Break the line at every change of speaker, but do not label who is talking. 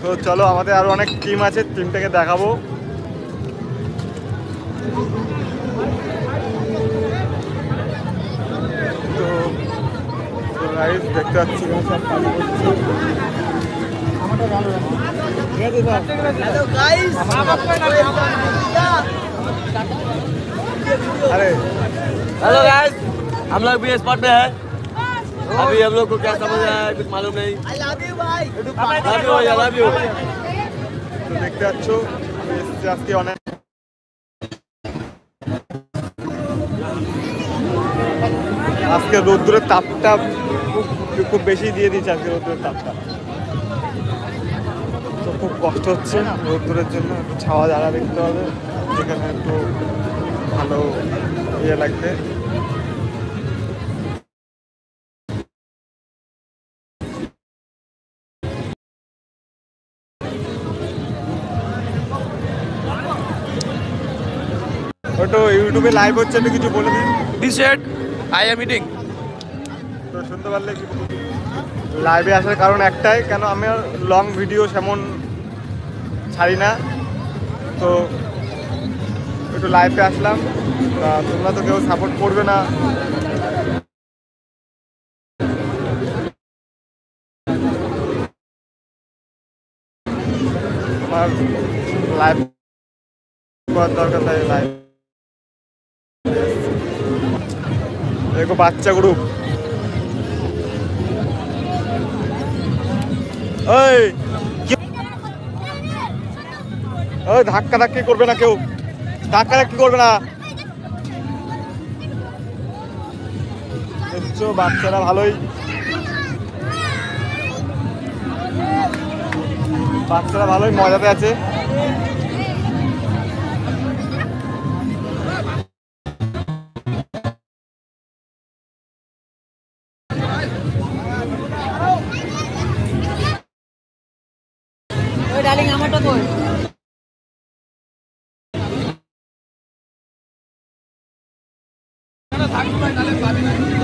তো চলো আমাদের আরো অনেক টিম আছে, টিমটাকে দেখাবো। তো গাইস দেখতে পাচ্ছি সব কাজ করছে। अरे
हेलो गाइस, हम लोग भी स्पॉट पे हैं। अभी हम लोग को क्या समझ रहा है कुछ मालूम नहीं। आई लव यू भाई, आई लव यू।
তো দেখতে পাচ্ছ আজকে অনেক আজকে রোদ্দুরের তাপটা খুব বেশি দিয়ে দিচ্ছে আজকে রোদ্দুরের তাপটা। তো খুব কষ্ট হচ্ছে রোদ্দুরের জন্য, একটু ছাওয়া জায়গা দেখতে হবে যেখানে একটু ভালো ইয়ে লাগবে। ওটা ইউটিউবে লাইভ হচ্ছে, একটু কিছু বলে দিন।
This said, I am eating.
তো শুনতে পারলে কি লাইভে আসার কারণ একটাই, কেন আমি লং ভিডিও সেমন ছাড়ি না, তো একটু লাইভে আসলাম। তোমরা তো কেউ সাপোর্ট করবে না, আমার লাইভ করার দরকার, তাই লাইভ। দেখো বাচ্চা গ্রুপ, ওই ওই ধাক্কা ধাক্কি করবে না, কেউ ধাক্কা ধাক্কি করবে না। দেখছো বাচ্চারা ভালোই, বাচ্চারা ভালোই মজাতে আছে।
ডার্লিং আমারটা কই?
থাকবে তাহলে পাবি না।